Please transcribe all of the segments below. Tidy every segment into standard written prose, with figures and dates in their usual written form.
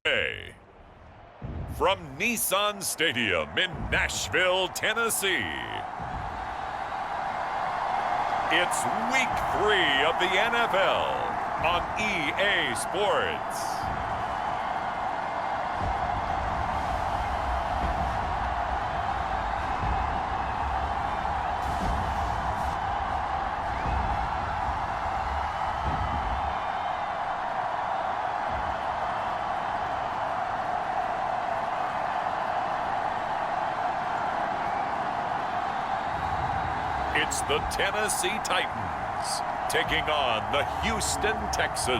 Hey. From Nissan Stadium in Nashville, Tennessee, it's Week 3 of the NFL on EA Sports. It's the Tennessee Titans taking on the Houston Texans.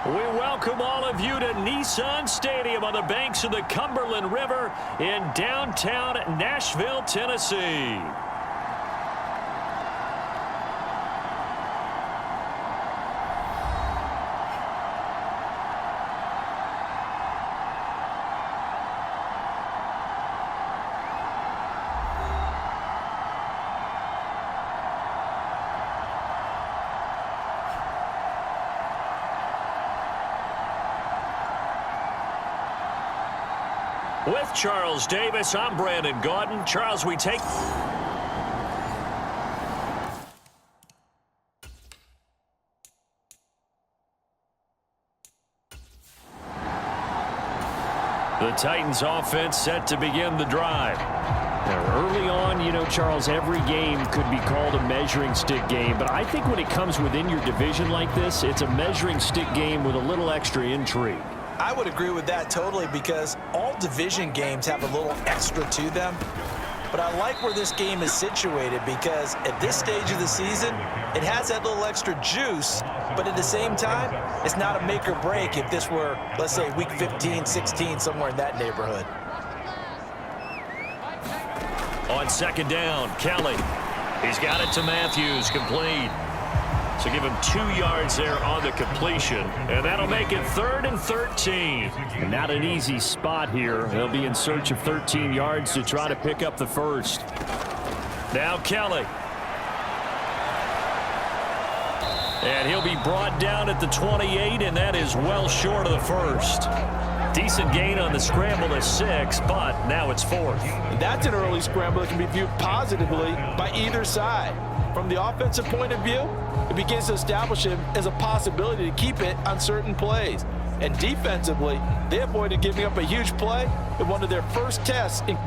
We welcome all of you to Nissan Stadium on the banks of the Cumberland River in downtown Nashville, Tennessee. With Charles Davis, I'm Brandon Gaudin. Charles, we take... The Titans offense set to begin the drive. Now, early on, you know, Charles, every game could be called a measuring stick game, but I think when it comes within your division like this, it's a measuring stick game with a little extra intrigue. I would agree with that totally because all division games have a little extra to them. But I like where this game is situated because at this stage of the season, it has that little extra juice, but at the same time, it's not a make or break if this were, let's say, week 15, 16, somewhere in that neighborhood. On second down, Kelly. He's got it to Matthews, complete. So give him 2 yards there on the completion, and that'll make it 3rd and 13. Not an easy spot here. They'll be in search of 13 yards to try to pick up the first. Now Kelly. And he'll be brought down at the 28, and that is well short of the first. Decent gain on the scramble to 6, but now it's 4th. That's an early scramble that can be viewed positively by either side. From the offensive point of view, it begins to establish him as a possibility to keep it on certain plays. And defensively, they avoided giving up a huge play in one of their first tests in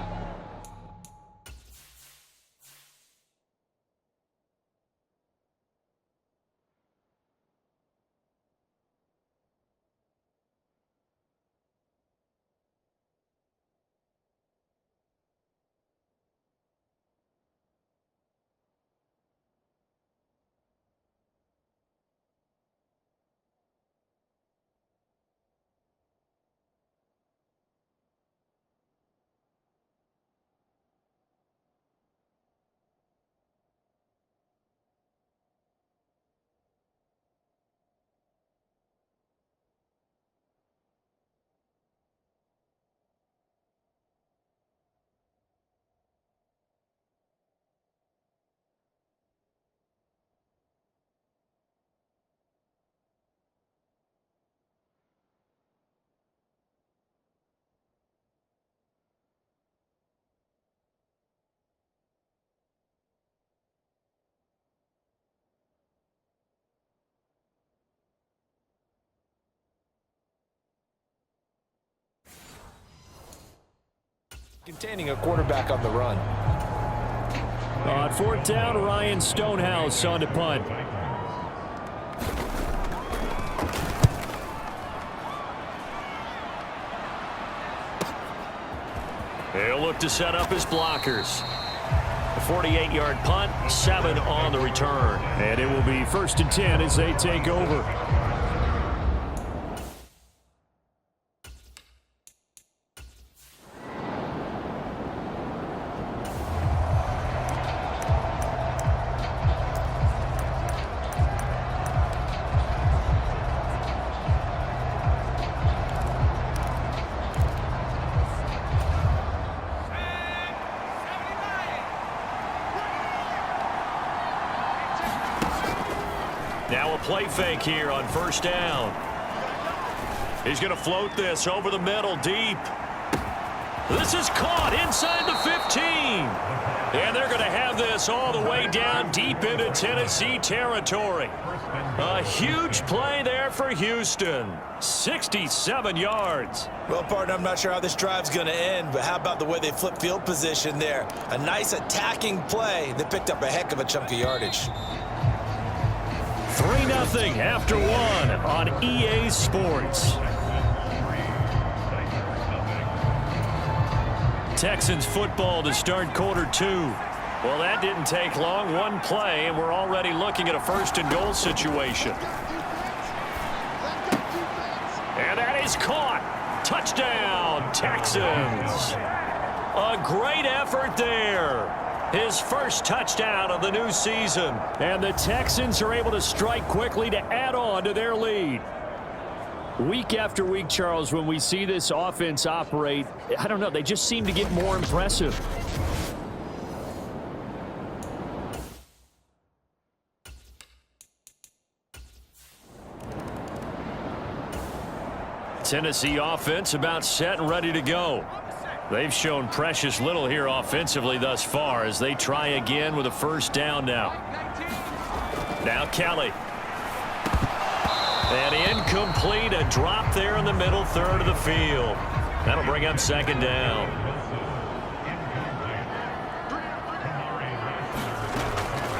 containing a quarterback on the run. On 4th down, Ryan Stonehouse on to punt. He'll look to set up his blockers. A 48-yard punt, 7 on the return. And it will be 1st and 10 as they take over. Now a play fake here on first down. He's going to float this over the middle deep. This is caught inside the 15. And they're going to have this all the way down deep into Tennessee territory. A huge play there for Houston. 67 yards. Well, partner, I'm not sure how this drive's going to end, but how about the way they flip field position there? A nice attacking play. They picked up a heck of a chunk of yardage. 3-0 after one on EA Sports. Texans football to start quarter two. Well, that didn't take long. One play, and we're already looking at a first-and-goal situation. And that is caught. Touchdown, Texans. A great effort there. His first touchdown of the new season. And the Texans are able to strike quickly to add on to their lead. Week after week, Charles, when we see this offense operate, I don't know, they just seem to get more impressive. Tennessee offense about set and ready to go. They've shown precious little here offensively thus far as they try again with a first down now. Now Kelly. And incomplete, a drop there in the middle third of the field. That'll bring up second down.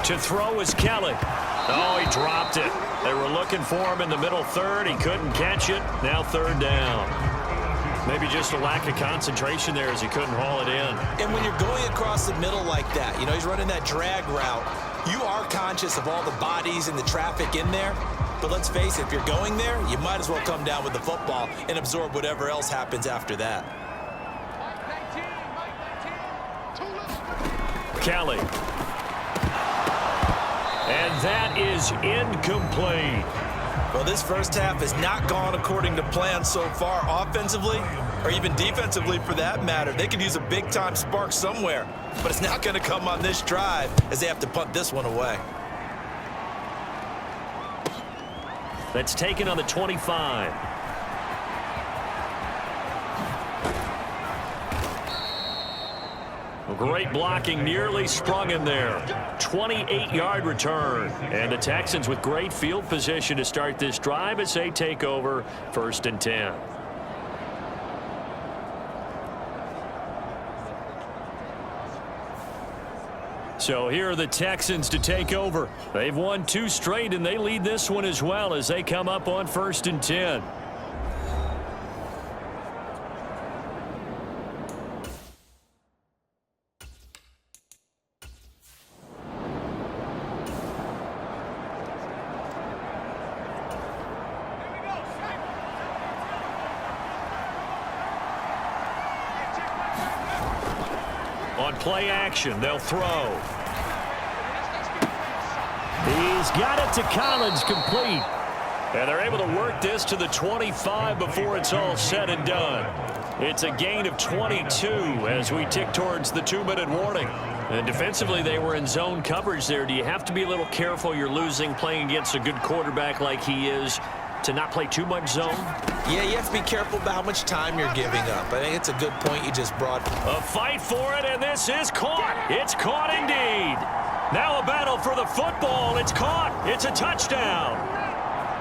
To throw is Kelly. Oh, he dropped it. They were looking for him in the middle third. He couldn't catch it. Now third down. Maybe just a lack of concentration there as he couldn't haul it in. And when you're going across the middle like that, you know, he's running that drag route, you are conscious of all the bodies and the traffic in there. But let's face it, if you're going there, you might as well come down with the football and absorb whatever else happens after that. Kelly. And that is incomplete. Well, this first half has not gone according to plan so far offensively or even defensively for that matter. They could use a big-time spark somewhere, but it's not going to come on this drive as they have to punt this one away. That's taken on the 25. Great blocking, nearly sprung in there. 28-yard return. And the Texans with great field position to start this drive as they take over first and 10. So here are the Texans to take over. They've won 2 straight, and they lead this one as well as they come up on first and 10. On play action, they'll throw. He's got it to Collins, complete. And they're able to work this to the 25 before it's all said and done. It's a gain of 22 as we tick towards the 2-minute warning. And defensively, they were in zone coverage there. Do you have to be a little careful? You're losing playing against a good quarterback like he is to not play too much zone? Yeah, you have to be careful about how much time you're giving up. I think it's a good point you just brought. A fight for it, and this is caught. It's caught indeed. Now a battle for the football. It's caught. It's a touchdown.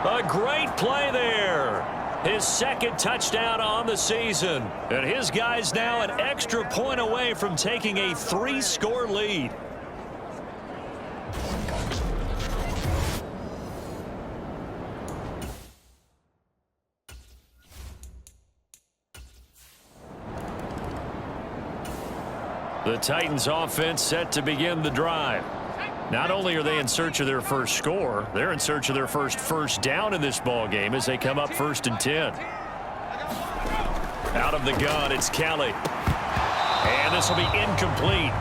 A great play there. His second touchdown on the season. And his guys now an extra point away from taking a 3-score lead. The Titans offense set to begin the drive. Not only are they in search of their first score, they're in search of their first down in this ball game as they come up first and 10. Out of the gun, it's Kelly. And this will be incomplete.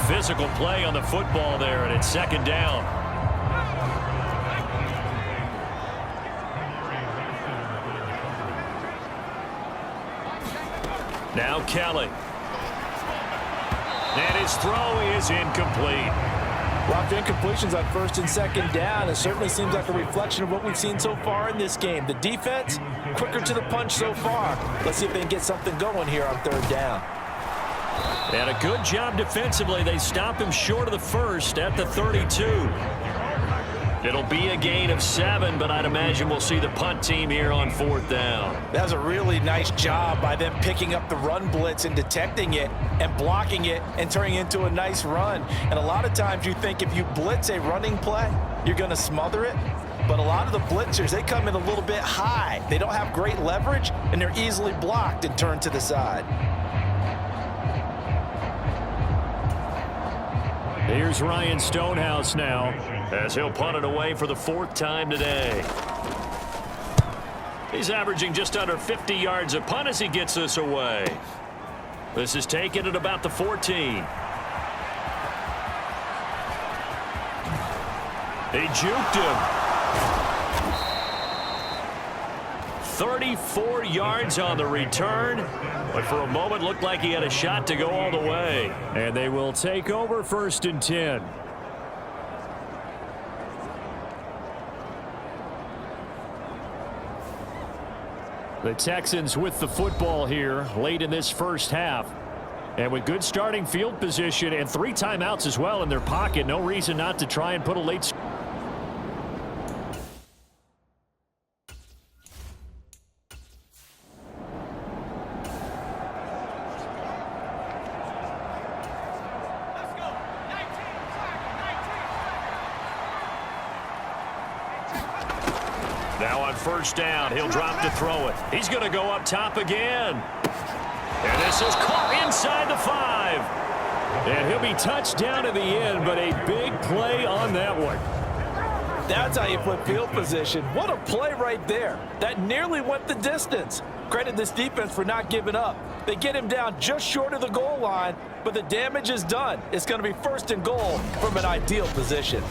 Physical play on the football there, and it's second down. Now Kelly. And his throw is incomplete. Well, after incompletions on first and second down, it certainly seems like a reflection of what we've seen so far in this game. The defense, quicker to the punch so far. Let's see if they can get something going here on third down. And a good job defensively. They stop him short of the first at the 32. It'll be a gain of 7, but I'd imagine we'll see the punt team here on fourth down. That was a really nice job by them picking up the run blitz and detecting it and blocking it and turning it into a nice run. And a lot of times you think if you blitz a running play, you're going to smother it. But a lot of the blitzers, they come in a little bit high. They don't have great leverage, and they're easily blocked and turned to the side. Here's Ryan Stonehouse now, as he'll punt it away for the 4th time today. He's averaging just under 50 yards a punt as he gets this away. This is taken at about the 14. He juked him. 34 yards on the return, but for a moment looked like he had a shot to go all the way. And they will take over 1st and 10. The Texans with the football here late in this first half. And with good starting field position and 3 timeouts as well in their pocket, no reason not to try and put a late score. Now on first down, he'll drop to throw it. He's going to go up top again. And this is caught inside the 5. And he'll be touched down at the end, but a big play on that one. That's how you put field position. What a play right there. That nearly went the distance. Credit this defense for not giving up. They get him down just short of the goal line, but the damage is done. It's going to be 1st and goal from an ideal position.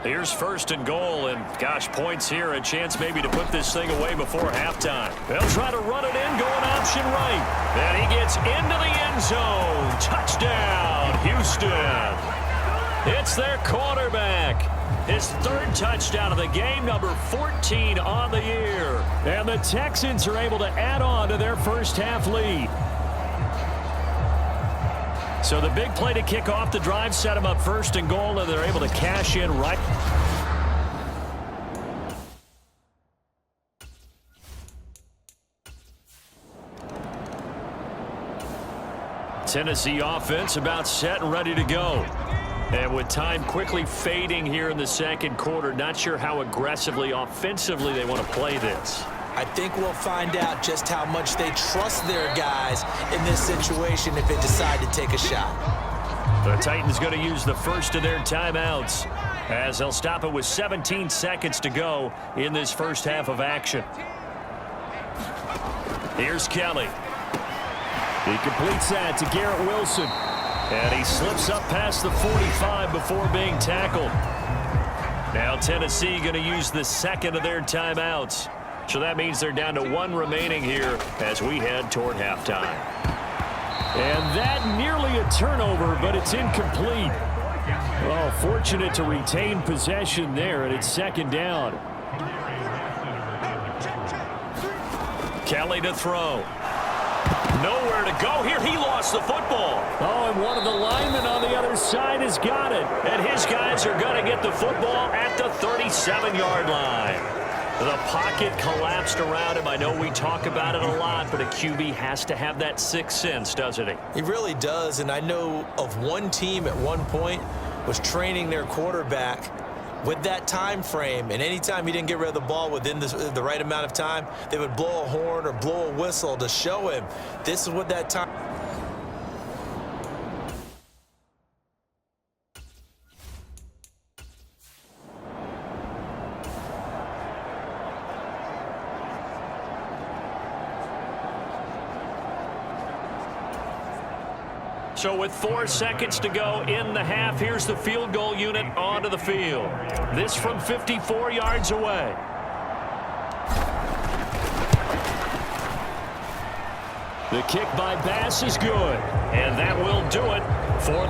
Here's 1st and goal, and gosh, points here, a chance maybe to put this thing away before halftime. They'll try to run it in, going option right. And he gets into the end zone. Touchdown, Houston. It's their quarterback. His 3rd touchdown of the game, number 14 on the year. And the Texans are able to add on to their first half lead. So the big play to kick off the drive set them up 1st and goal, and they're able to cash in right. Tennessee offense about set and ready to go. And with time quickly fading here in the 2nd quarter, not sure how aggressively, offensively they want to play this. I think we'll find out just how much they trust their guys in this situation if they decide to take a shot. The Titans going to use the first of their timeouts as they'll stop it with 17 seconds to go in this first half of action. Here's Kelly. He completes that to Garrett Wilson. And he slips up past the 45 before being tackled. Now Tennessee going to use the 2nd of their timeouts. So that means they're down to 1 remaining here as we head toward halftime. And that nearly a turnover, but it's incomplete. Well, fortunate to retain possession there, and it's 2nd down. Kelly to throw. Nowhere to go here. He lost the football. Oh, and one of the linemen on the other side has got it. And his guys are going to get the football at the 37-yard line. The pocket collapsed around him. I know we talk about it a lot, but a QB has to have that 6th sense, doesn't he? He really does, and I know of one team at one point was training their quarterback with that time frame, and anytime he didn't get rid of the ball within the right amount of time, they would blow a horn or blow a whistle to show him this is what that time. So with 4 seconds to go in the half, here's the field goal unit onto the field. This from 54 yards away. The kick by Bass is good, and that will do it for...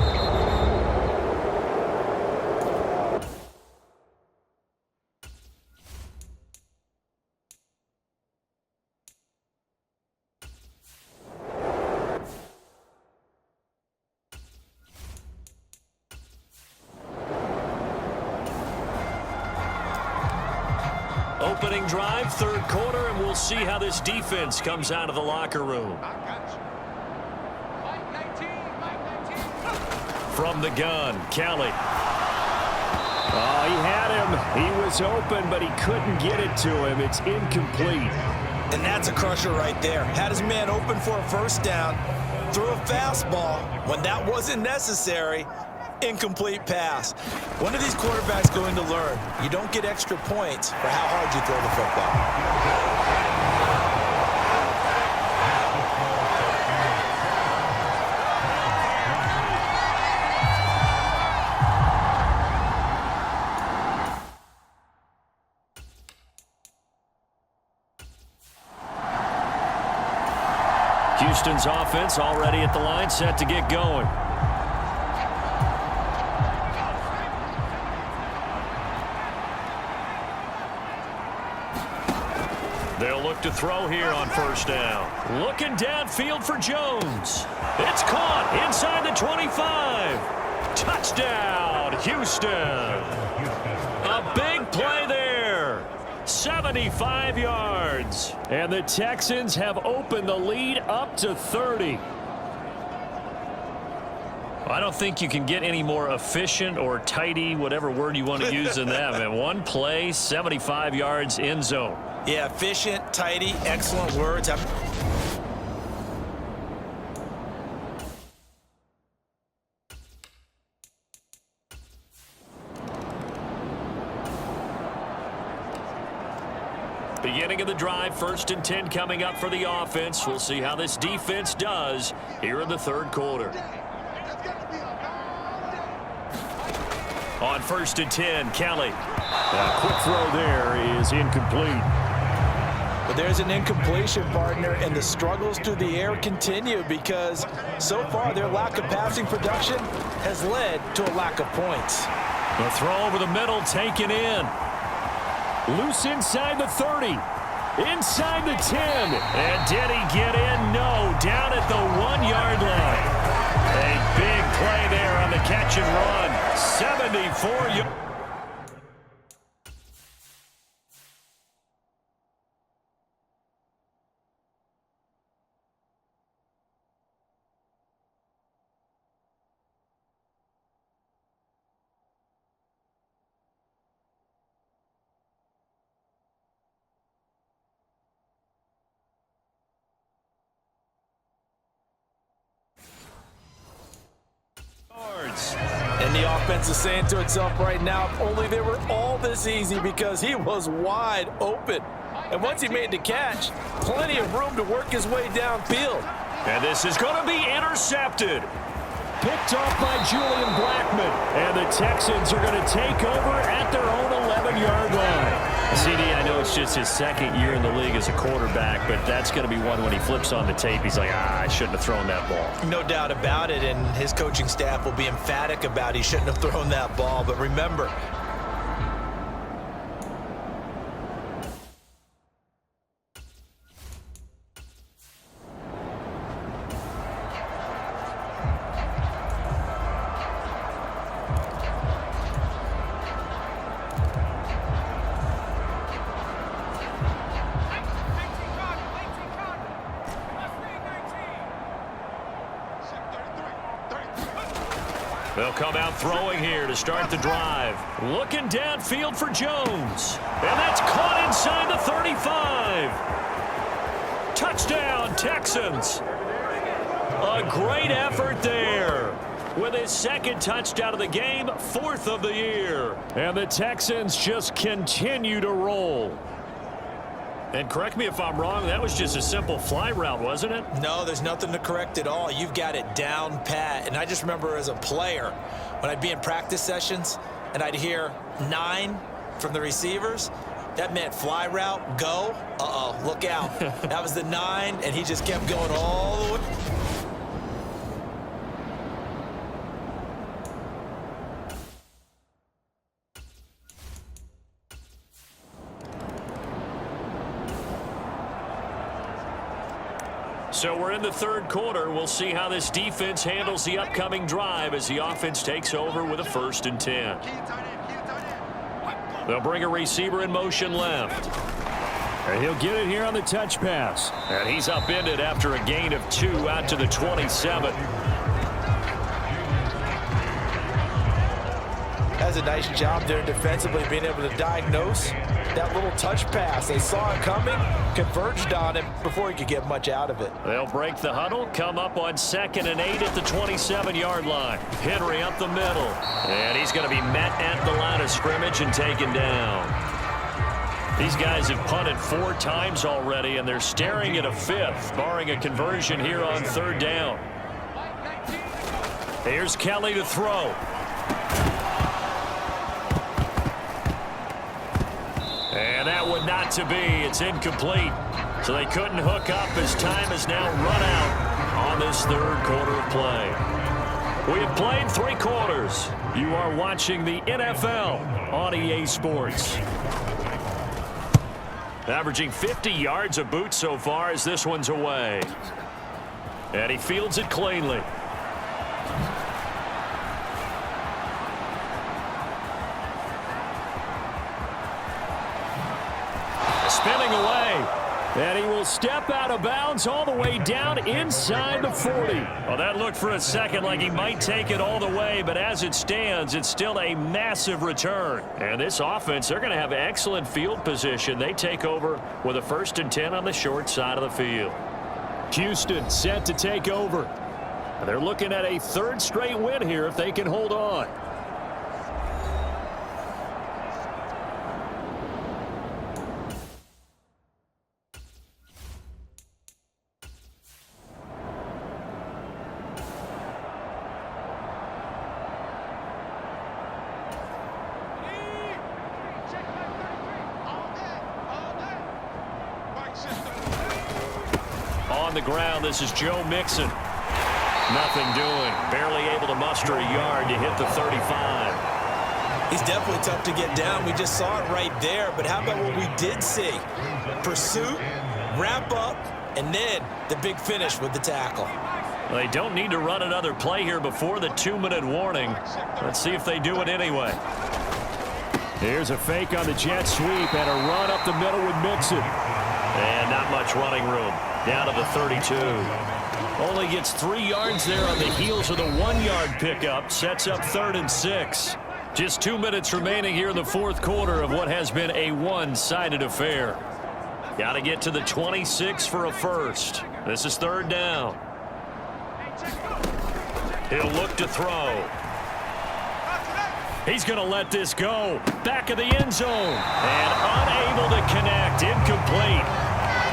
Opening drive, third quarter, and we'll see how this defense comes out of the locker room. From the gun, Kelly. Oh, he had him. He was open, but he couldn't get it to him. It's incomplete. And that's a crusher right there. Had his man open for a first down, threw a fastball when that wasn't necessary. Incomplete pass. When are these quarterbacks going to learn? You don't get extra points for how hard you throw the football. Houston's offense already at the line, set to get going. They'll look to throw here on first down. Looking downfield for Jones. It's caught inside the 25. Touchdown, Houston. A big play there. 75 yards. And the Texans have opened the lead up to 30. I don't think you can get any more efficient or tidy, whatever word you want to use in that. Man, one play, 75 yards, end zone. Yeah, efficient, tidy, excellent words. Beginning of the drive, 1st and 10 coming up for the offense. We'll see how this defense does here in the third quarter. On 1st and 10, Kelly. A quick throw there is incomplete. But there's an incompletion, partner, and the struggles through the air continue because so far their lack of passing production has led to a lack of points. The throw over the middle taken in. Loose inside the 30. Inside the 10. And did he get in? No. Down at the 1-yard line. A big play there on the catch and run. 74 yards. And the offense is saying to itself right now, if only they were all this easy because he was wide open. And once he made the catch, plenty of room to work his way downfield. And this is going to be intercepted. Picked off by Julian Blackmon. And the Texans are going to take over at their own 11-yard line. CD, I know it's just his second year in the league as a quarterback, but that's going to be one when he flips on the tape. He's like, I shouldn't have thrown that ball. No doubt about it, and his coaching staff will be emphatic about he shouldn't have thrown that ball. But remember, they'll come out throwing here to start the drive. Looking downfield for Jones. And that's caught inside the 35. Touchdown, Texans. A great effort there. With his second touchdown of the game, 4th of the year. And the Texans just continue to roll. And correct me if I'm wrong, that was just a simple fly route, wasn't it? no, there's nothing to correct at all. You've got it down pat. And I just remember as a player, when I'd be in practice sessions and I'd hear 9 from the receivers, That meant fly route, go. Uh-oh, look out. That was the 9, and he just kept going all the way. So we're in the third quarter. We'll see how this defense handles the upcoming drive as the offense takes over with a 1st and 10. They'll bring a receiver in motion left. And he'll get it here on the touch pass. And he's upended after a gain of 2 out to the 27. Has a nice job there defensively being able to diagnose that little touch pass. They saw it coming, converged on him before he could get much out of it. They'll break the huddle, come up on 2nd and 8 at the 27-yard line. Henry up the middle. And he's going to be met at the line of scrimmage and taken down. These guys have punted 4 times already, and they're staring at a 5th, barring a conversion here on 3rd down. Here's Kelly to throw. And that one not to be. It's incomplete. So they couldn't hook up as time has now run out on this 3rd quarter of play. We have played 3 quarters. You are watching the NFL on EA Sports. Averaging 50 yards a boot so far as this one's away. And he fields it cleanly. Spinning away. And he will step out of bounds all the way down inside the 40. Well, that looked for a second like he might take it all the way, but as it stands, it's still a massive return. And this offense, they're going to have excellent field position. They take over with a 1st and 10 on the short side of the field. Houston set to take over. They're looking at a 3rd straight win here if they can hold on. On the ground, this is Joe Mixon. Nothing doing. Barely able to muster a yard to hit the 35. He's definitely tough to get down. We just saw it right there. But how about what we did see? Pursuit, wrap up, and then the big finish with the tackle. They don't need to run another play here before the 2-minute warning. Let's see if they do it anyway. Here's a fake on the jet sweep and a run up the middle with Mixon. And not much running room. Down to the 32. Only gets 3 yards there on the heels of the 1-yard pickup. Sets up 3rd and 6. Just 2 minutes remaining here in the 4th quarter of what has been a one-sided affair. Got to get to the 26 for a 1st. This is 3rd down. He'll look to throw. He's going to let this go. Back of the end zone. And unable to connect. Incomplete.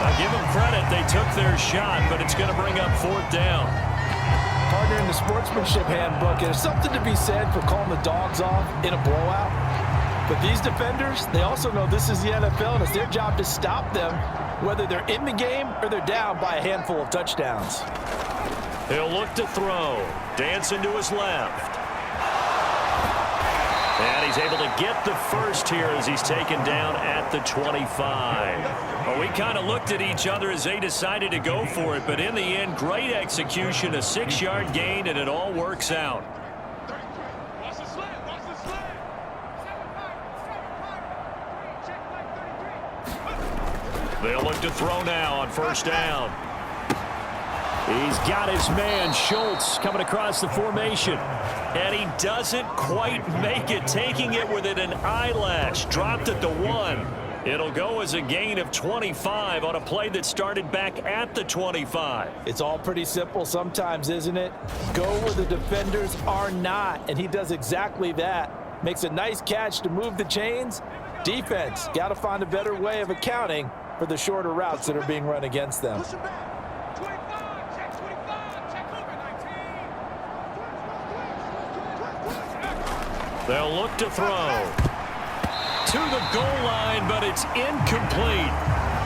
I'll give them credit. They took their shot, but it's going to bring up 4th down. Partner, in the sportsmanship handbook, there's something to be said for calling the dogs off in a blowout. But these defenders, they also know this is the NFL, and it's their job to stop them, whether they're in the game or they're down by a handful of touchdowns. He'll look to throw. Dancing to his left. And he's able to get the 1st here as he's taken down at the 25. Well, we kind of looked at each other as they decided to go for it, but in the end, great execution, a 6-yard gain, and it all works out. They'll look to throw now on 1st down. He's got his man, Schultz, coming across the formation. And he doesn't quite make it, taking it within an eyelash. Dropped at the 1. It'll go as a gain of 25 on a play that started back at the 25. It's all pretty simple sometimes, isn't it? Go where the defenders are not, and he does exactly that. Makes a nice catch to move the chains. Defense, got to find a better way of accounting for the shorter routes that are being run against them. They'll look to throw. to the goal line, but it's incomplete.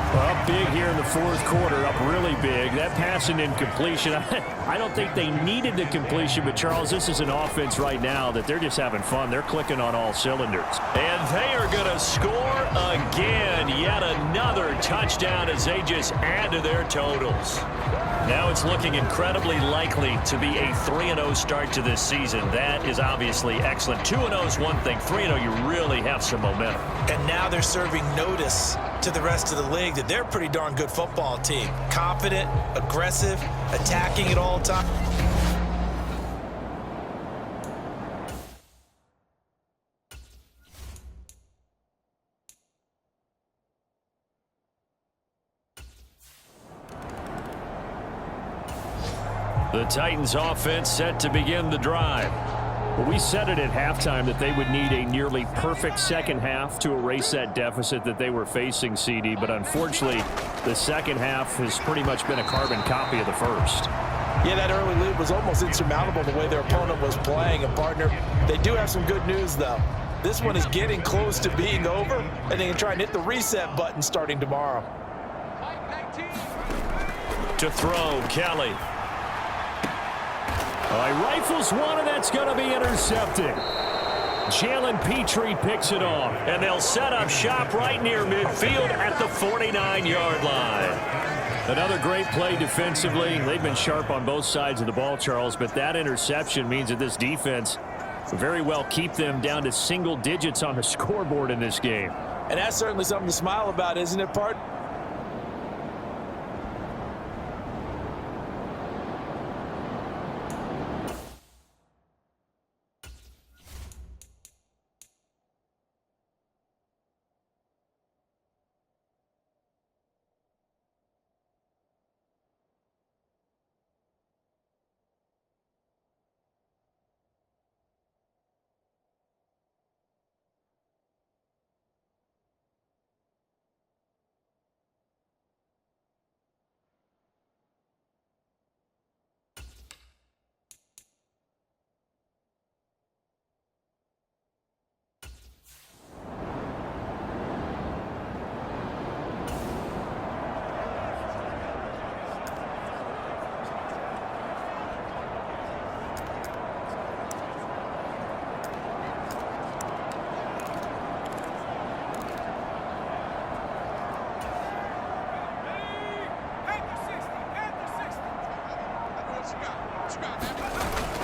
Well, up big here in the fourth quarter, up really big. That pass and incompletion, I don't think they needed the completion, but Charles, this is an offense right now that they're just having fun. They're clicking on all cylinders. And they are going to score again. Yet another touchdown as they just add to their totals. Now it's looking incredibly likely to be a 3-0 start to this season. That is obviously excellent. 2-0 is one thing. 3-0, you really have some momentum. And now they're serving notice to the rest of the league that they're a pretty darn good football team. Confident, aggressive, attacking at all times. The Titans offense set to begin the drive. Well, we said it at halftime that they would need a nearly perfect second half to erase that deficit that they were facing, CD. But unfortunately, the second half has pretty much been a carbon copy of the first. Yeah, that early lead was almost insurmountable the way their opponent was playing. And, partner, they do have some good news, though. This one is getting close to being over, and they can try and hit the reset button starting tomorrow. To throw, Kelly. Rifles one, and that's going to be intercepted. Jalen Petrie picks it off. And they'll set up shop right near midfield at the 49-yard line. Another great play defensively. They've been sharp on both sides of the ball, Charles, but that interception means that this defense will very well keep them down to single digits on the scoreboard in this game. And that's certainly something to smile about, isn't it, Part?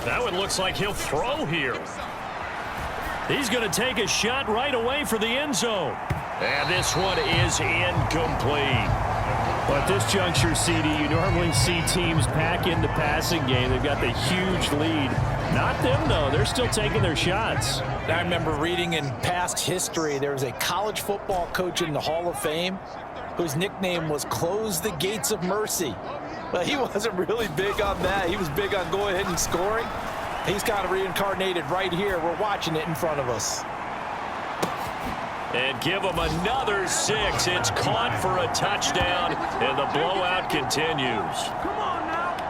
That one looks like he'll throw here. He's going to take a shot right away for the end zone. And this one is incomplete. But at this juncture, CD, you normally see teams pack in the passing game. They've got the huge lead. Not them, though. They're still taking their shots. I remember reading in past history, there was a college football coach in the Hall of Fame whose nickname was Close the Gates of Mercy. But he wasn't really big on that. He was big on going ahead and scoring. He's kind of reincarnated right here. We're watching it in front of us. And give him another 6. It's caught for a touchdown, and the blowout continues.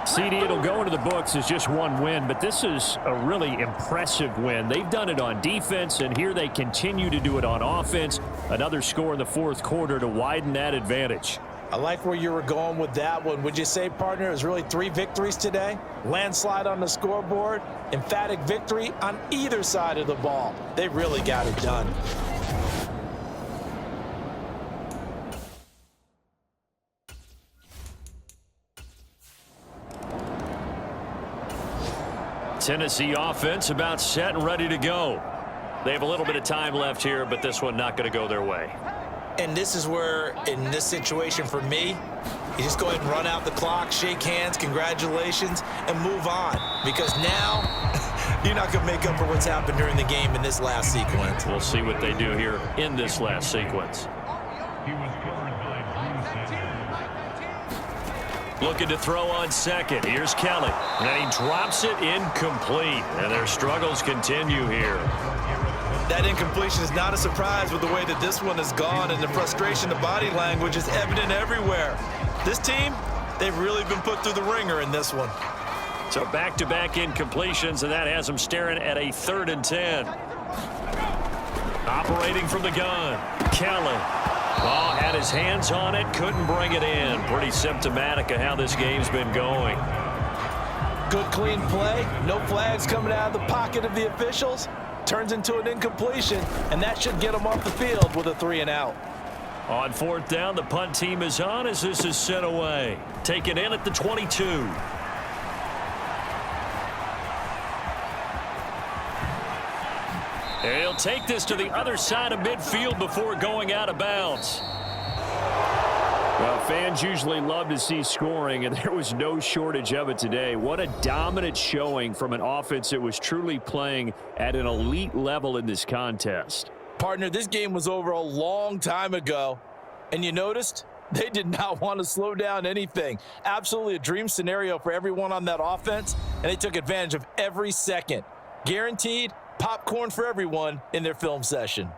CD, it'll go into the books as just one win, but this is a really impressive win. They've done it on defense, and here they continue to do it on offense. Another score in the fourth quarter to widen that advantage. I like where you were going with that one. Would you say, partner, it was really 3 victories today? Landslide on the scoreboard, emphatic victory on either side of the ball. They really got it done. Tennessee offense about set and ready to go. They have a little bit of time left here, but this one not going to go their way. And this is where, in this situation for me, you just go ahead and run out the clock, shake hands, congratulations, and move on. Because now, you're not going to make up for what's happened during the game in this last sequence. We'll see what they do here in this last sequence. Looking to throw on second. Here's Kelly. And he drops it incomplete. And their struggles continue here. That incompletion is not a surprise with the way that this one has gone, and the frustration, the body language is evident everywhere. This team, they've really been put through the ringer in this one. So back-to-back incompletions, and that has them staring at a 3rd and 10. Operating from the gun, Kelly. Oh, had his hands on it, couldn't bring it in. Pretty symptomatic of how this game's been going. Good, clean play. No flags coming out of the pocket of the officials. Turns into an incompletion, and that should get them off the field with a 3-and-out. On fourth down, the punt team is on as this is sent away. Taken in at the 22. He'll take this to the other side of midfield before going out of bounds. Well, fans usually love to see scoring, and there was no shortage of it today. What a dominant showing from an offense that was truly playing at an elite level in this contest. Partner, this game was over a long time ago, and you noticed they did not want to slow down anything. Absolutely a dream scenario for everyone on that offense, and they took advantage of every second. Guaranteed popcorn for everyone in their film session.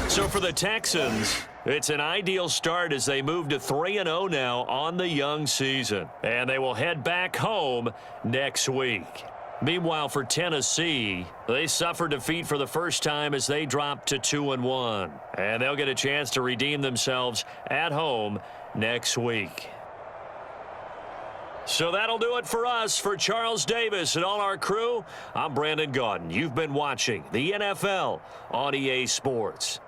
So for the Texans, it's an ideal start as they move to 3-0 now on the young season. And they will head back home next week. Meanwhile, for Tennessee, they suffered defeat for the first time as they dropped to 2-1. And they'll get a chance to redeem themselves at home next week. So that'll do it for us. For Charles Davis and all our crew, I'm Brandon Gaudin. You've been watching the NFL on EA Sports.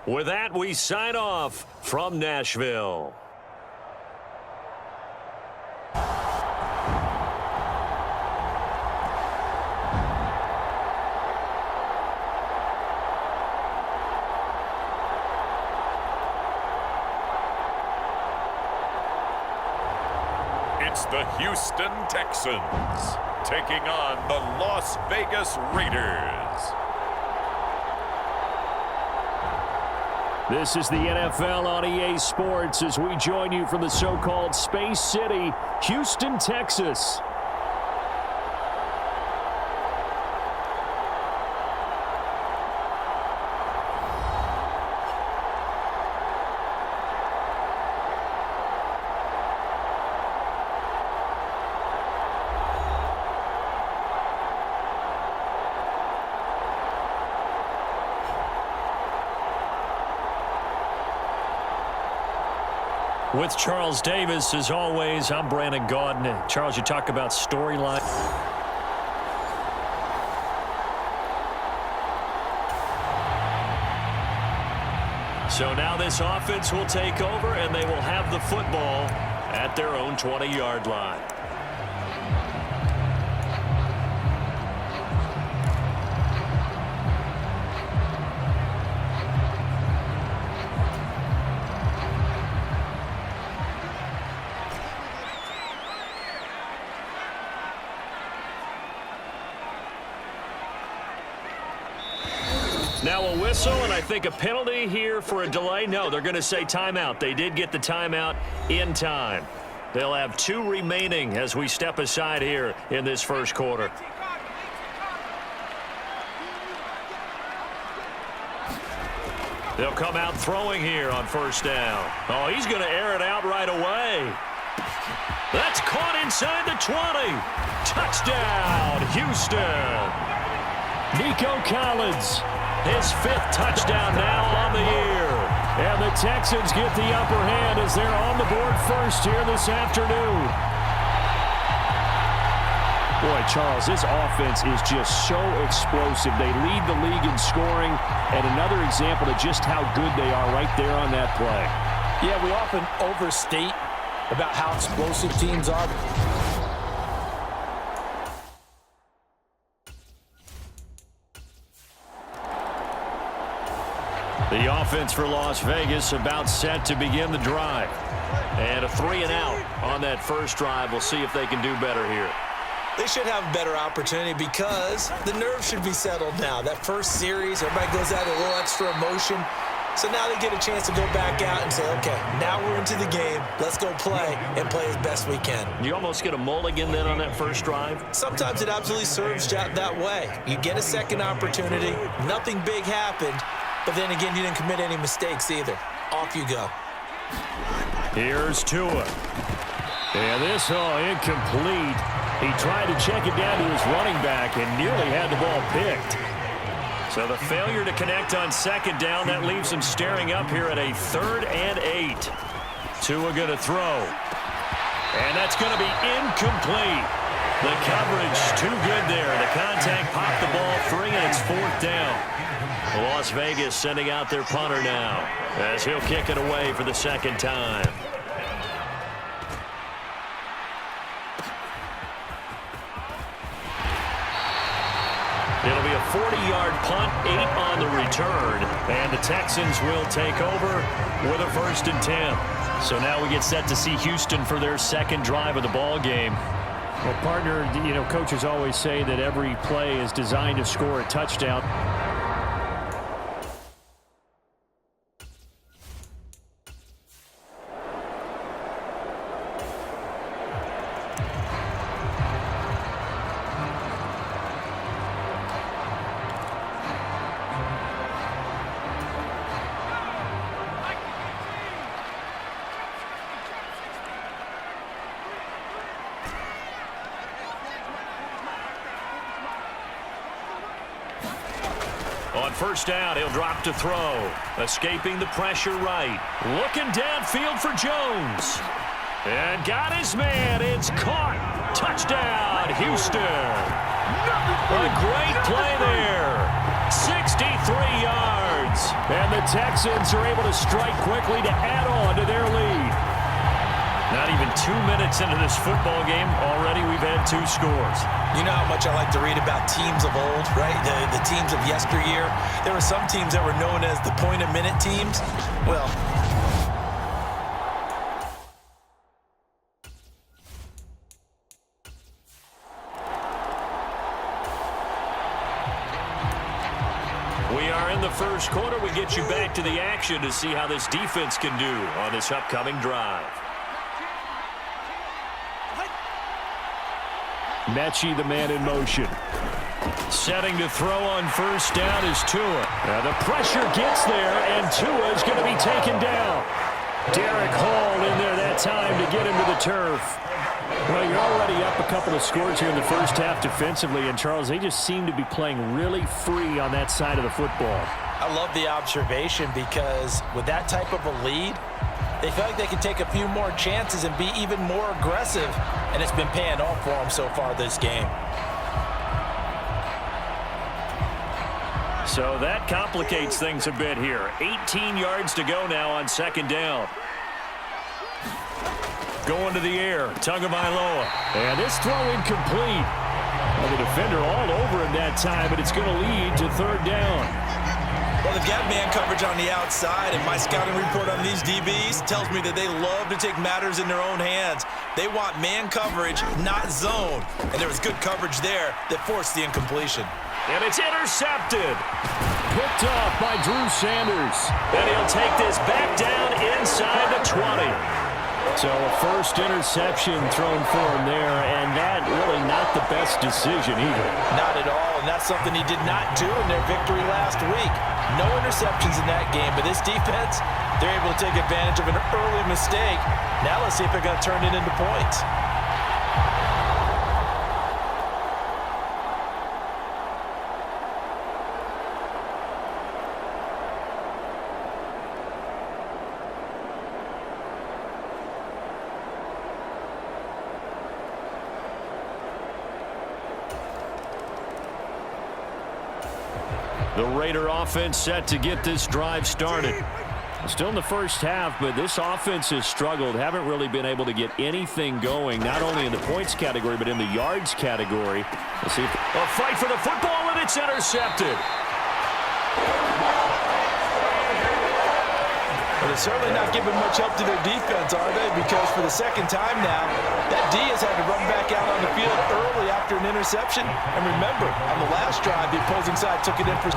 With that, we sign off from Nashville. It's the Houston Texans taking on the Las Vegas Raiders. This is the NFL on EA Sports as we join you from the so-called Space City, Houston, Texas. With Charles Davis, as always, I'm Brandon Gaudin. Charles, you talk about storyline. So now this offense will take over, and they will have the football at their own 20-yard line. Now a whistle, and I think a penalty here for a delay. No, they're going to say timeout. They did get the timeout in time. They'll have 2 remaining as we step aside here in this first quarter. They'll come out throwing here on first down. Oh, he's going to air it out right away. That's caught inside the 20. Touchdown, Houston. Nico Collins. His 5th touchdown now on the year. And the Texans get the upper hand as they're on the board first here this afternoon. Boy, Charles, this offense is just so explosive. They lead the league in scoring, and another example of just how good they are right there on that play. Yeah, we often overstate about how explosive teams are. The offense for Las Vegas about set to begin the drive. And a 3-and-out on that first drive. We'll see if they can do better here. They should have a better opportunity because the nerves should be settled now. That first series, everybody goes out with a little extra emotion. So now they get a chance to go back out and say, okay, now we're into the game. Let's go play and play as best we can. You almost get a mulligan then on that first drive? Sometimes it absolutely serves that way. You get a second opportunity. Nothing big happened. But then again, you didn't commit any mistakes either. Off you go. Here's Tua. And this, incomplete. He tried to check it down to his running back and nearly had the ball picked. So the failure to connect on second down, that leaves them staring up here at a 3rd and 8. Tua going to throw. And that's going to be incomplete. The coverage too good there. The contact popped the ball free, and it's 4th down. Las Vegas sending out their punter now as he'll kick it away for the 2nd time. It'll be a 40-yard punt, 8 on the return, and the Texans will take over with a 1st and 10. So now we get set to see Houston for their 2nd drive of the ball game. Well, partner, coaches always say that every play is designed to score a touchdown. On 1st down, he'll drop to throw. Escaping the pressure right. Looking downfield for Jones. And got his man. It's caught. Touchdown, Houston. A great play there. 63 yards. And the Texans are able to strike quickly to add on to their lead. Not even 2 minutes into this football game, already we've had 2 scores. You know how much I like to read about teams of old, right? The teams of yesteryear. There were some teams that were known as the point-a-minute teams. Well, we are in the 1st quarter. We get you back to the action to see how this defense can do on this upcoming drive. Mechie, the man in motion. Setting to throw on 1st down is Tua. Now the pressure gets there, and Tua is going to be taken down. Derek Hall in there that time to get him to the turf. Well, you're already up a couple of scores here in the 1st half defensively, and Charles, they just seem to be playing really free on that side of the football. I love the observation because with that type of a lead, they feel like they can take a few more chances and be even more aggressive, and it's been paying off for them so far this game. So that complicates things a bit here. 18 yards to go now on 2nd down. Going to the air, Tagovailoa. And this throw incomplete. Well, the defender all over him that time, but it's going to lead to 3rd down. Well, they've got man coverage on the outside, and my scouting report on these DBs tells me that they love to take matters in their own hands. They want man coverage, not zone. And there was good coverage there that forced the incompletion. And it's intercepted. Picked off by Drew Sanders. And he'll take this back down inside the 20. So a 1st interception thrown for him there, and that really not the best decision either. Not at all, and that's something he did not do in their victory last week. No interceptions in that game, but this defense, they're able to take advantage of an early mistake. Now let's see if they're going to turn it into points. The Raider offense set to get this drive started. Still in the 1st half, but this offense has struggled. Haven't really been able to get anything going, not only in the points category, but in the yards category. Let's see if a fight for the football, and it's intercepted. But they're certainly not giving much help to their defense, are they? Because for the 2nd time now, that D has had to run back out on the field early after an interception. And remember, on the last drive, the opposing side took it in for...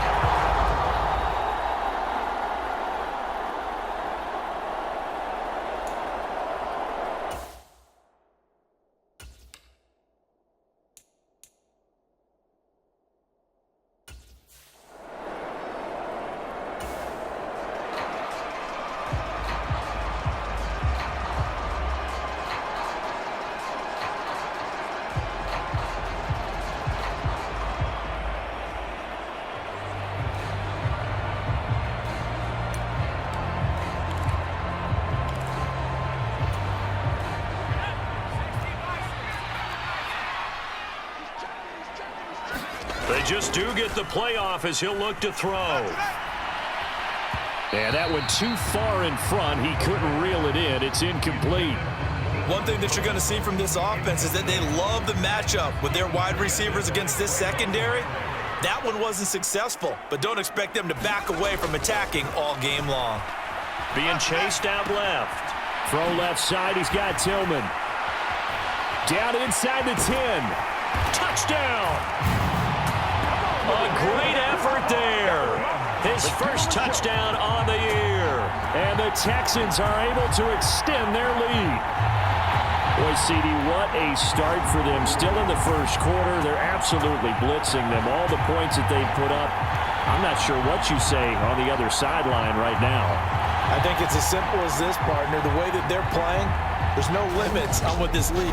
They just do get the playoff as he'll look to throw. And that went too far in front. He couldn't reel it in. It's incomplete. One thing that you're going to see from this offense is that they love the matchup with their wide receivers against this secondary. That one wasn't successful, but don't expect them to back away from attacking all game long. Being chased out left. Throw left side, he's got Tillman. Down inside the 10. Touchdown! A great effort there. His first touchdown on the year. And the Texans are able to extend their lead. Boy, CD, what a start for them. Still in the first quarter, they're absolutely blitzing them. All the points that they put up, I'm not sure what you say on the other sideline right now. I think it's as simple as this, partner. The way that they're playing, there's no limits on what this league.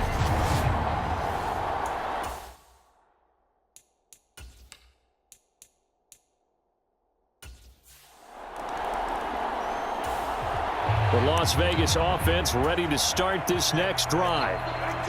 The Las Vegas offense ready to start this next drive.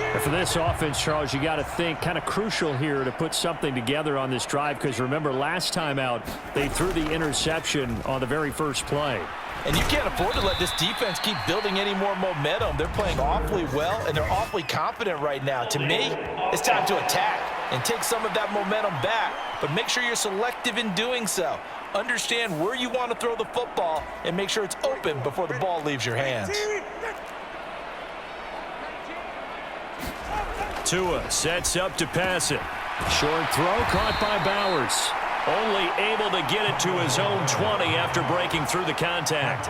And for this offense, Charles, you got to think kind of crucial here to put something together on this drive, because remember last time out they threw the interception on the very first play. And you can't afford to let this defense keep building any more momentum. They're playing awfully well, and they're awfully confident right now. To me, it's time to attack and take some of that momentum back, but make sure you're selective in doing so. Understand where you want to throw the football and make sure it's open before the ball leaves your hands. Tua sets up to pass it. Short throw caught by Bowers. Only able to get it to his own 20 after breaking through the contact.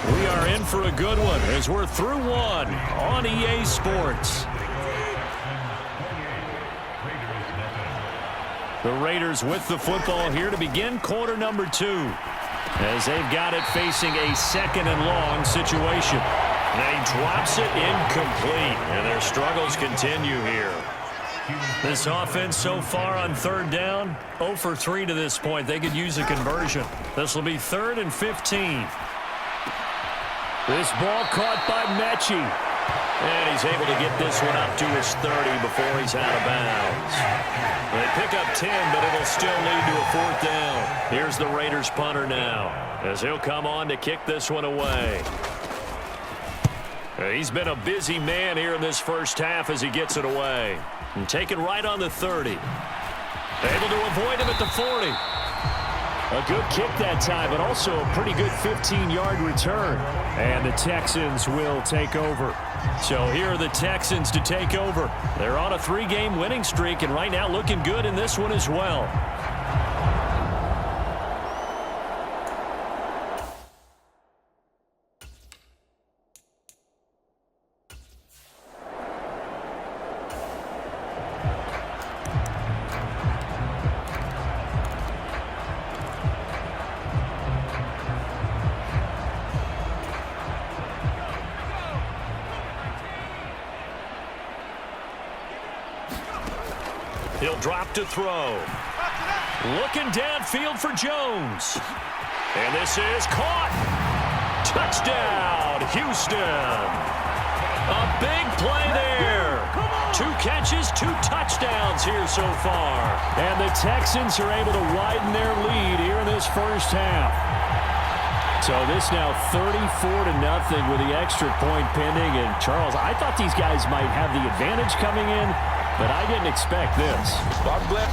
We are in for a good one as we're through one on EA Sports. The Raiders with the football here to begin quarter number 2, as they've got it facing a second and long situation. And he drops it incomplete, and their struggles continue here. This offense so far on third down, 0 for 3 to this point. They could use a conversion. This will be 3rd and 15. This ball caught by Mechie. And he's able to get this one up to his 30 before he's out of bounds. They pick up 10, but it'll still lead to a 4th down. Here's the Raiders punter now, as he'll come on to kick this one away. He's been a busy man here in this first half as he gets it away. And taken right on the 30. Able to avoid him at the 40. A good kick that time, but also a pretty good 15-yard return. And the Texans will take over. So here are the Texans to take over. They're on a 3-game winning streak, and right now looking good in this one as well. He'll drop to throw. Looking downfield for Jones. And this is caught. Touchdown, Houston. A big play there. 2 catches, 2 touchdowns here so far. And the Texans are able to widen their lead here in this first half. So this now 34-0 with the extra point pending. And Charles, I thought these guys might have the advantage coming in, but I didn't expect this. Bob Glenn.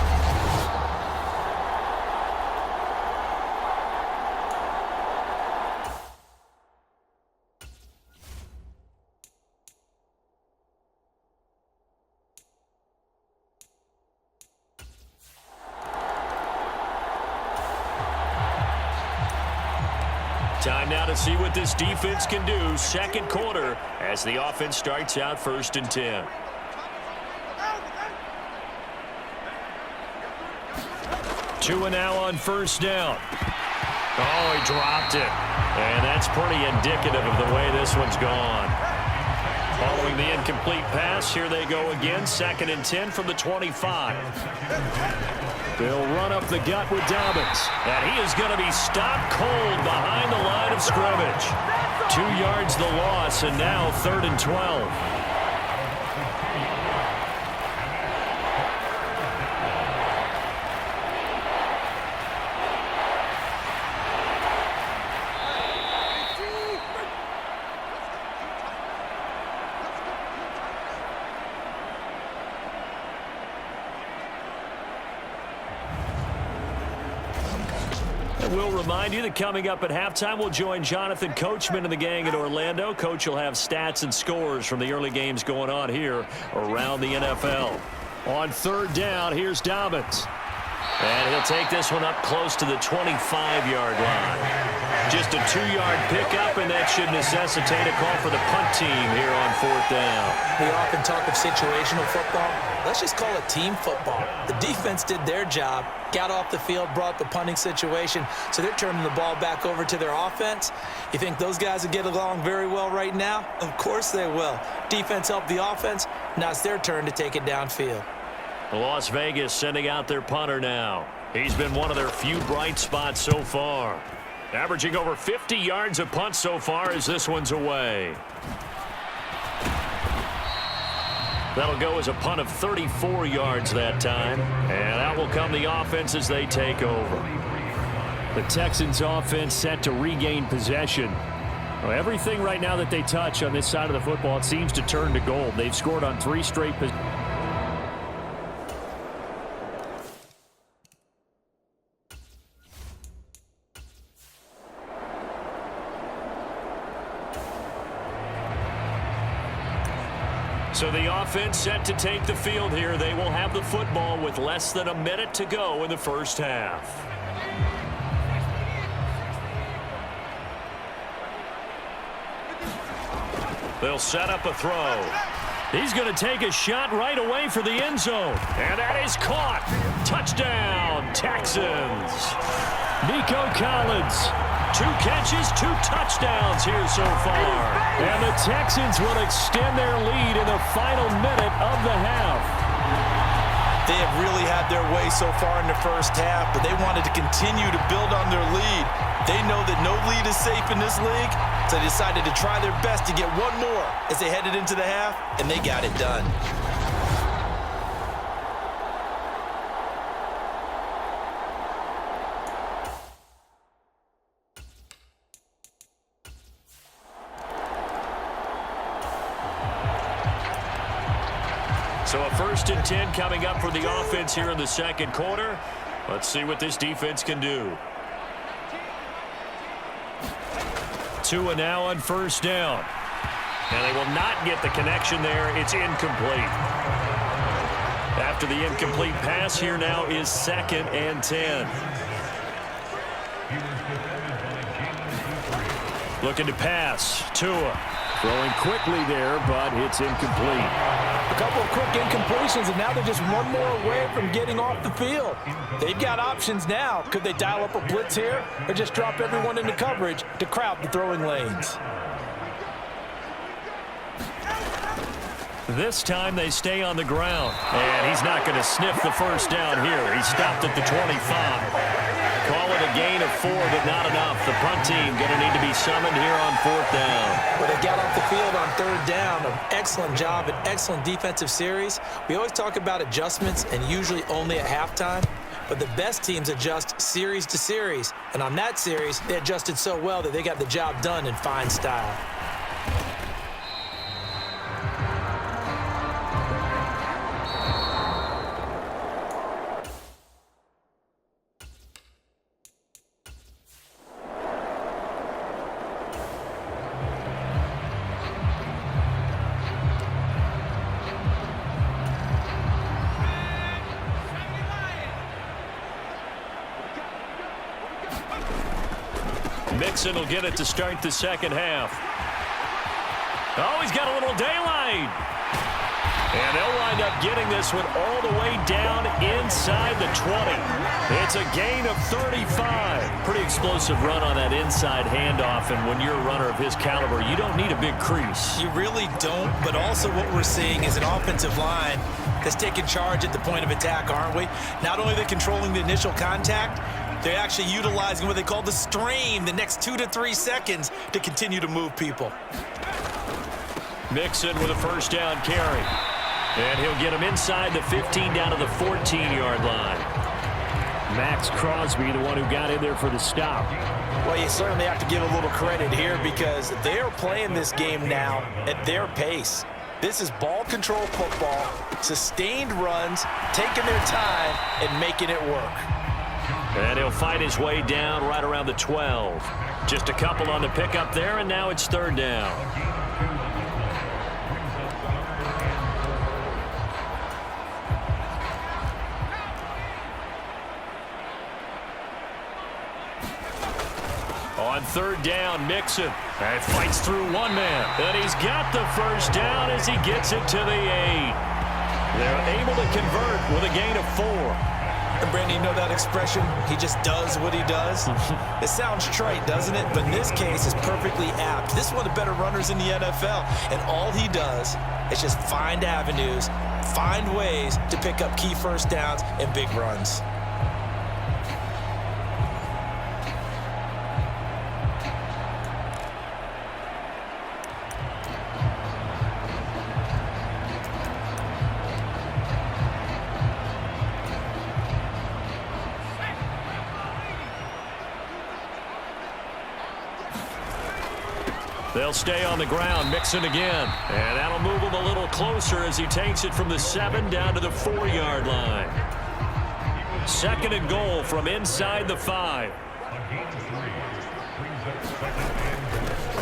Time now to see what this defense can do. Second quarter as the offense starts out 1st and 10. Tua now on 1st down. Oh, he dropped it. And that's pretty indicative of the way this one's gone. Following the incomplete pass, here they go again. 2nd and 10 from the 25. They'll run up the gut with Dobbins. And he is going to be stopped cold behind the line of scrimmage. 2 yards the loss, and now 3rd and 12. We'll remind you that coming up at halftime, we'll join Jonathan Coachman and the gang in Orlando. Coach will have stats and scores from the early games going on here around the NFL. On 3rd down, here's Dobbins. And he'll take this one up close to the 25-yard line. Just a 2-yard pickup, and that should necessitate a call for the punt team here on 4th down. We often talk of situational football. Let's just call it team football. The defense did their job, got off the field, brought the punting situation, so they're turning the ball back over to their offense. You think those guys will get along very well right now? Of course they will. Defense helped the offense. Now it's their turn to take it downfield. Las Vegas sending out their punter now. He's been one of their few bright spots so far. Averaging over 50 yards a punt so far as this one's away. That'll go as a punt of 34 yards that time. And out will come the offense as they take over. The Texans offense set to regain possession. Well, everything right now that they touch on this side of the football, it seems to turn to gold. They've scored on 3 straight possessions. So the offense set to take the field here. They will have the football with less than a minute to go in the first half. They'll set up a throw. He's going to take a shot right away for the end zone. And that is caught. Touchdown, Texans. Nico Collins. 2 catches, 2 touchdowns here so far. And the Texans will extend their lead in the final minute of the half. They have really had their way so far in the first half, but they wanted to continue to build on their lead. They know that no lead is safe in this league, so they decided to try their best to get one more as they headed into the half, and they got it done. So a 1st and 10 coming up for the offense here in the second quarter. Let's see what this defense can do. Tua now on 1st down. And they will not get the connection there. It's incomplete. After the incomplete pass, here now is 2nd and 10. Looking to pass. Tua. Throwing quickly there, but it's incomplete. A couple of quick incompletions, and now they're just one more away from getting off the field. They've got options now. Could they dial up a blitz here or just drop everyone into coverage to crowd the throwing lanes? This time they stay on the ground. And he's not going to sniff the first down here. He stopped at the 25. Call it a gain of 4, but not enough. The punt team going to need to be summoned here on 4th down. Well, they got off the field on 3rd down. An excellent job, an excellent defensive series. We always talk about adjustments and usually only at halftime. But the best teams adjust series to series. And on that series, they adjusted so well that they got the job done in fine style. Mixon will get it to start the second half. Oh, he's got a little daylight. And they'll wind up getting this one all the way down inside the 20. It's a gain of 35. Pretty explosive run on that inside handoff, and when you're a runner of his caliber, you don't need a big crease. You really don't, but also what we're seeing is an offensive line that's taking charge at the point of attack, aren't we? Not only are they controlling the initial contact, They're actually utilizing what they call the stream, the next 2 to 3 seconds, to continue to move people. Mixon with a first down carry. And he'll get him inside the 15 down to the 14-yard line. Max Crosby, the one who got in there for the stop. Well, you certainly have to give a little credit here because they are playing this game now at their pace. This is ball control football, sustained runs, taking their time and making it work. And he'll fight his way down right around the 12. Just a couple on the pickup there, and now it's third down. On third down, Mixon. And fights through one man. And he's got the first down as he gets it to the 8. They're able to convert with a gain of 4. And Brandon, you know that expression? He just does what he does. It sounds trite, doesn't it? But in this case, it's perfectly apt. This is one of the better runners in the NFL. And all he does is just find avenues, find ways to pick up key first downs and big runs. They'll stay on the ground, Mixon again. And that'll move him a little closer as he takes it from the 7 down to the 4-yard line. Second and goal from inside the 5.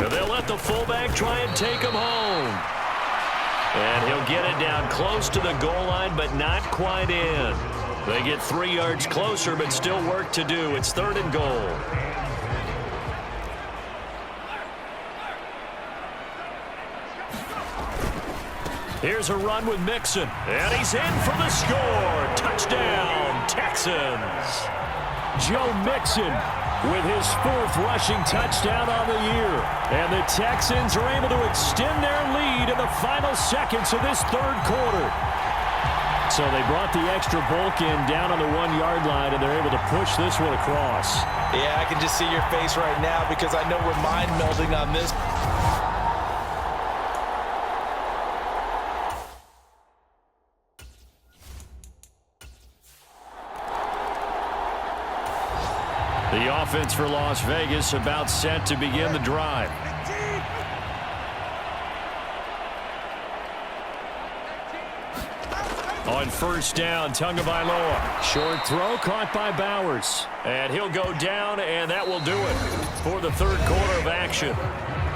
And they'll let the fullback try and take him home. And he'll get it down close to the goal line, but not quite in. They get 3 yards closer, but still work to do. It's third and goal. Here's a run with Mixon, and he's in for the score. Touchdown, Texans. Joe Mixon with his 4th rushing touchdown on the year. And the Texans are able to extend their lead in the final seconds of this third quarter. So they brought the extra bulk in down on the 1-yard line, and they're able to push this one across. Yeah, I can just see your face right now because I know we're mind melding on this. The offense for Las Vegas about set to begin the drive. On first down, Tagovailoa. Short throw caught by Bowers. And he'll go down, and that will do it for the third quarter of action.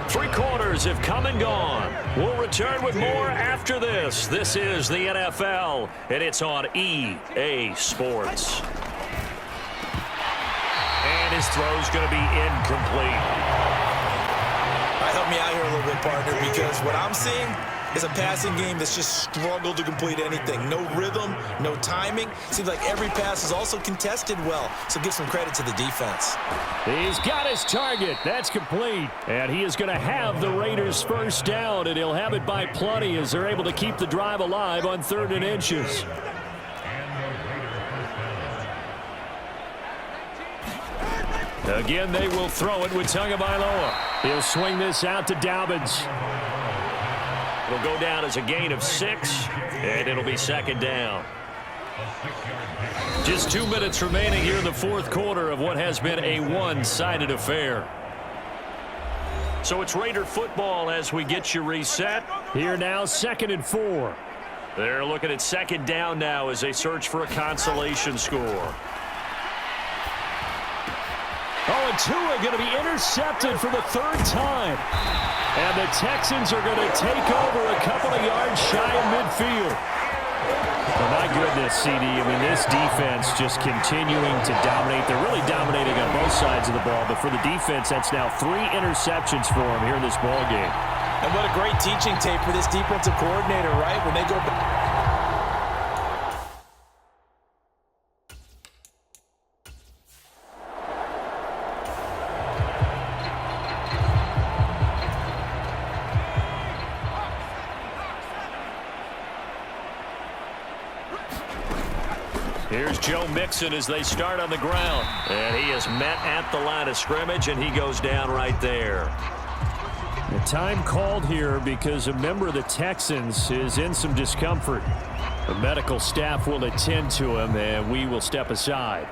3 quarters have come and gone. We'll return with more after this. This is the NFL, and it's on EA Sports. And his throw's going to be incomplete. Help me out here a little bit, partner, because what I'm seeing is a passing game that's just struggled to complete anything. No rhythm, no timing. Seems like every pass is also contested well, so give some credit to the defense. He's got his target. That's complete. And he is going to have the Raiders first down, and he'll have it by plenty as they're able to keep the drive alive on 3rd and inches. Again, they will throw it with Tagovailoa. He'll swing this out to Dobbins. It'll go down as a gain of 6, and it'll be second down. Just 2 minutes remaining here in the fourth quarter of what has been a one-sided affair. So it's Raider football as we get you reset. Here now, 2nd and 4. They're looking at second down now as they search for a consolation score. Oh, and Tua going to be intercepted for the 3rd time. And the Texans are going to take over a couple of yards shy of midfield. Well, my goodness, CD. I mean, this defense just continuing to dominate. They're really dominating on both sides of the ball. But for the defense, that's now 3 interceptions for them here in this ball game. And what a great teaching tape for this defensive coordinator, right? When they go back. Here's Joe Mixon as they start on the ground. And he is met at the line of scrimmage, and he goes down right there. The time called here because a member of the Texans is in some discomfort. The medical staff will attend to him, and we will step aside.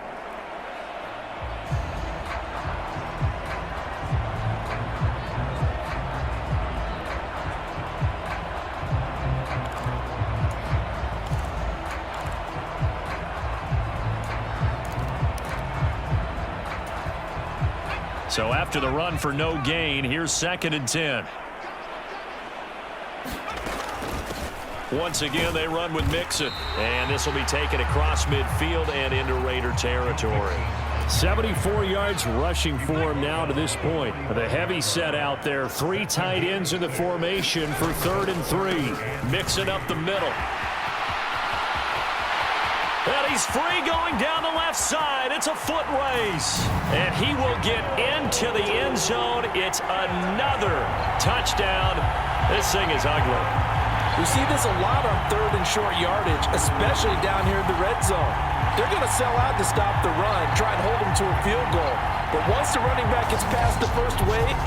So after the run for no gain, here's 2nd and 10. Once again, they run with Mixon. And this will be taken across midfield and into Raider territory. 74 yards rushing for him now to this point. The heavy set out there. 3 tight ends in the formation for 3rd and 3. Mixon up the middle. And he's free going down the left side. It's a foot race. And he will get into the end zone. It's another touchdown. This thing is ugly. We see this a lot on 3rd and short yardage, especially down here in the red zone. They're going to sell out to stop the run, try and hold them to a field goal. But once the running back gets past the first wave,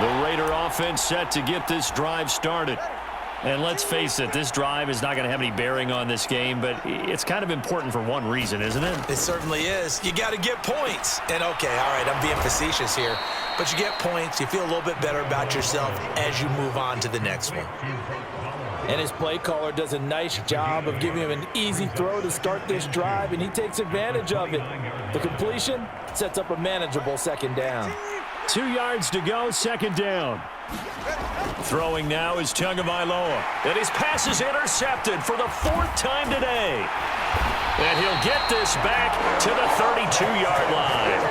the Raider offense set to get this drive started. And let's face it, this drive is not going to have any bearing on this game, but it's kind of important for one reason, isn't it? it certainly is. You got to get points. And okay, all right, I'm being facetious here. But you get points, you feel a little bit better about yourself as you move on to the next one. And his play caller does a nice job of giving him an easy throw to start this drive, and he takes advantage of it. The completion sets up a manageable 2nd down. 2 yards to go, 2nd down. Throwing now is Tagovailoa. And his pass is intercepted for the 4th time today. And he'll get this back to the 32-yard line.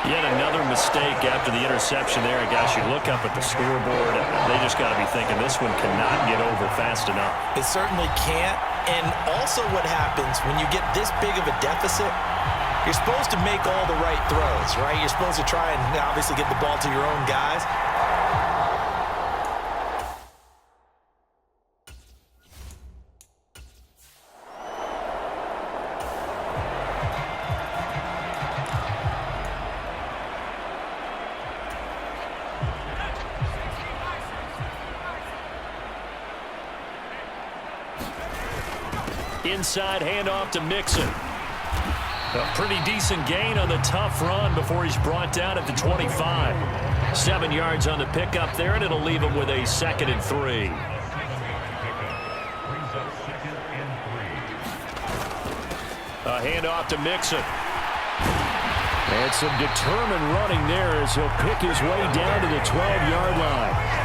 Yet another mistake after the interception there. And gosh, you look up at the scoreboard, they just got to be thinking this one cannot get over fast enough. It certainly can't. And also what happens when you get this big of a deficit, you're supposed to make all the right throws, right? You're supposed to try and obviously get the ball to your own guys. Inside handoff to Mixon. A pretty decent gain on the tough run before he's brought down at the 25. 7 yards on the pickup there, and it'll leave him with a 2nd and 3. A handoff to Mixon. And some determined running there as he'll pick his way down to the 12-yard line.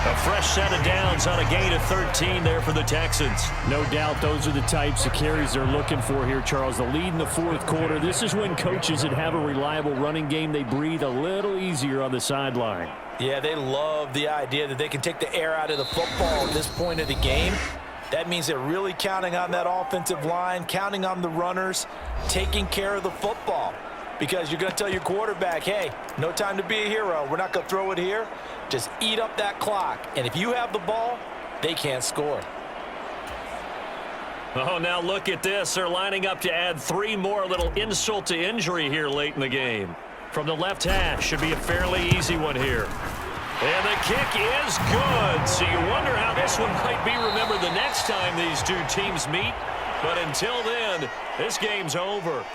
A fresh set of downs on a gain of 13 there for the Texans. No doubt those are the types of carries they're looking for here, Charles. The lead in the 4th quarter. This is when coaches that have a reliable running game, they breathe a little easier on the sideline. Yeah, they love the idea that they can take the air out of the football at this point of the game. That means they're really counting on that offensive line, counting on the runners, taking care of the football. Because you're going to tell your quarterback, hey, no time to be a hero. We're not going to throw it here. Just eat up that clock. And if you have the ball, they can't score. Oh, now look at this. They're lining up to add 3 more, a little insult to injury here late in the game. From the left hash, should be a fairly easy one here. And the kick is good. So you wonder how this one might be remembered the next time these two teams meet. But until then, this game's over.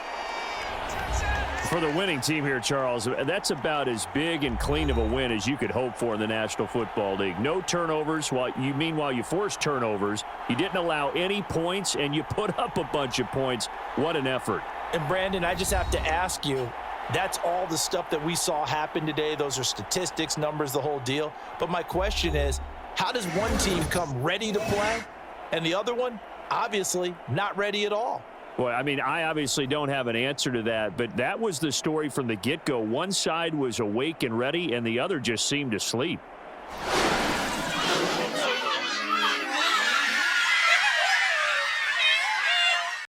For the winning team here, Charles, that's about as big and clean of a win as you could hope for in the National Football League. No turnovers. Meanwhile, you forced turnovers. You didn't allow any points, and you put up a bunch of points. What an effort. And, Brandon, I just have to ask you, that's all the stuff that we saw happen today. Those are statistics, numbers, the whole deal. But my question is, how does one team come ready to play, and the other one, obviously, not ready at all? Well, I mean, I obviously don't have an answer to that, but that was the story from the get-go. One side was awake and ready, and the other just seemed to sleep.